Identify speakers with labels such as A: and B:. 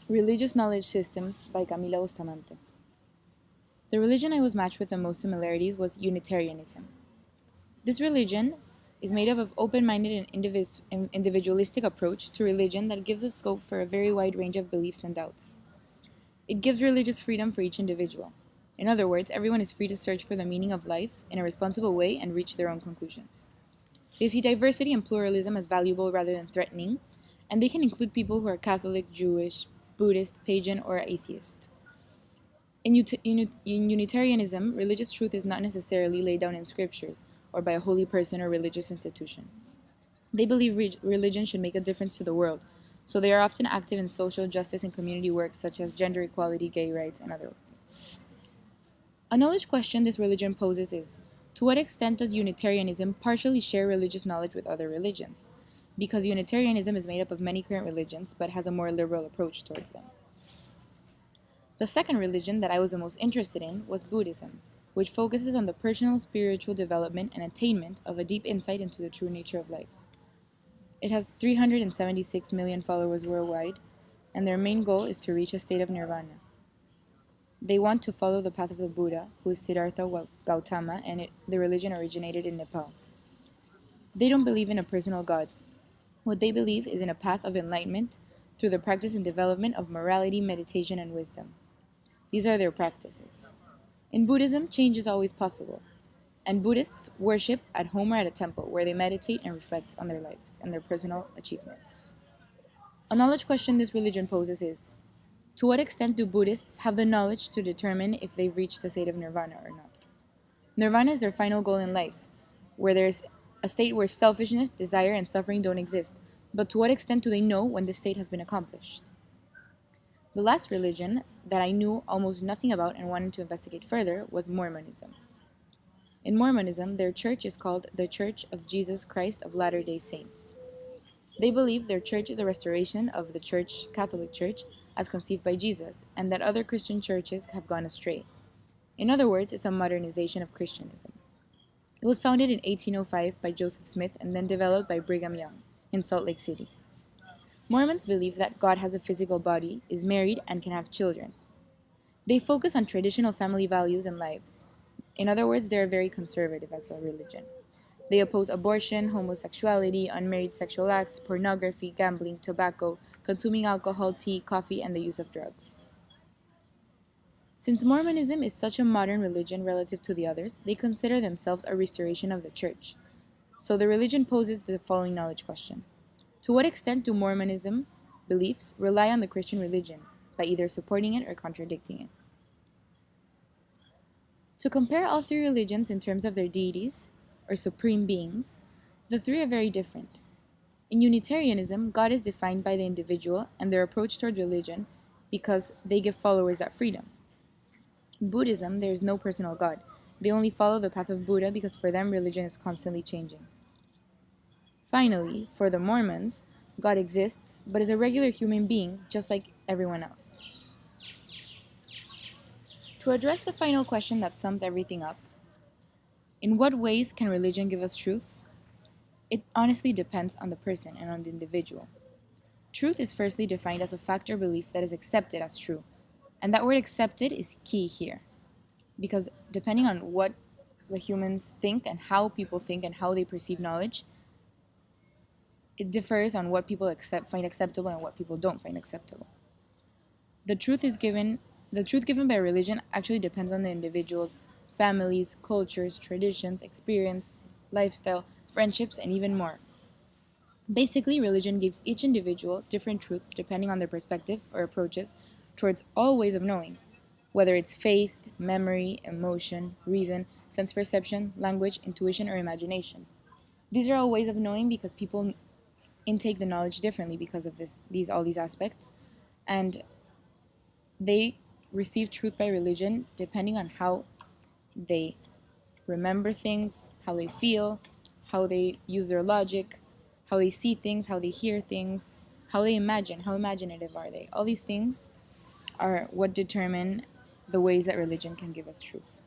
A: Religious Knowledge Systems by Camila Bustamante. The religion I was matched with the most similarities was Unitarianism. This religion is made up of open-minded and individualistic approach to religion that gives a scope for a very wide range of beliefs and doubts. It gives religious freedom for each individual. In other words, everyone is free to search for the meaning of life in a responsible way and reach their own conclusions. They see diversity and pluralism as valuable rather than threatening, and they can include people who are Catholic, Jewish, Buddhist, pagan, or atheist. In Unitarianism, religious truth is not necessarily laid down in scriptures or by a holy person or religious institution. They believe religion should make a difference to the world, so they are often active in social justice and community work such as gender equality, gay rights, and other things. A knowledge question this religion poses is, to what extent does Unitarianism partially share religious knowledge with other religions? Because Unitarianism is made up of many current religions, but has a more liberal approach towards them. The second religion that I was the most interested in was Buddhism, which focuses on the personal spiritual development and attainment of a deep insight into the true nature of life. It has 376 million followers worldwide, and their main goal is to reach a state of nirvana. They want to follow the path of the Buddha, who is Siddhartha Gautama, and the religion originated in Nepal. They don't believe in a personal God. What they believe is in a path of enlightenment through the practice and development of morality, meditation, and wisdom. These are their practices. In Buddhism, change is always possible, and Buddhists worship at home or at a temple where they meditate and reflect on their lives and their personal achievements. A knowledge question this religion poses is, to what extent do Buddhists have the knowledge to determine if they've reached the state of nirvana or not? Nirvana is their final goal in life, where there is a state where selfishness, desire, and suffering don't exist, but to what extent do they know when this state has been accomplished? The last religion that I knew almost nothing about and wanted to investigate further was Mormonism. In Mormonism, their church is called the Church of Jesus Christ of Latter-day Saints. They believe their church is a restoration of the Catholic Church as conceived by Jesus, and that other Christian churches have gone astray. In other words, it's a modernization of Christianism. It was founded in 1805 by Joseph Smith and then developed by Brigham Young in Salt Lake City. Mormons believe that God has a physical body, is married, and can have children. They focus on traditional family values and lives. In other words, they are very conservative as a religion. They oppose abortion, homosexuality, unmarried sexual acts, pornography, gambling, tobacco, consuming alcohol, tea, coffee, and the use of drugs. Since Mormonism is such a modern religion relative to the others, they consider themselves a restoration of the church. So the religion poses the following knowledge question. To what extent do Mormonism beliefs rely on the Christian religion by either supporting it or contradicting it? To compare all three religions in terms of their deities, or supreme beings, the three are very different. In Unitarianism, God is defined by the individual and their approach toward religion because they give followers that freedom. In Buddhism, there is no personal God. They only follow the path of Buddha because for them religion is constantly changing. Finally, for the Mormons, God exists, but is a regular human being just like everyone else. To address the final question that sums everything up, in what ways can religion give us truth? It honestly depends on the person and on the individual. Truth is firstly defined as a fact or belief that is accepted as true, and that word accepted is key here, because depending on what the humans think and how people think and how they perceive knowledge, it differs on what people find acceptable and what people don't find acceptable. The truth given by religion actually depends on the individual's families, cultures, traditions, experience, lifestyle, friendships, and even more. Basically, religion gives each individual different truths depending on their perspectives or approaches towards all ways of knowing, whether it's faith, memory, emotion, reason, sense perception, language, intuition, or imagination. These are all ways of knowing because people intake the knowledge differently because of all these aspects, and they receive truth by religion depending on how they remember things, how they feel, how they use their logic, how they see things, how they hear things, how they imagine, how imaginative are they. All these things are what determine the ways that religion can give us truth.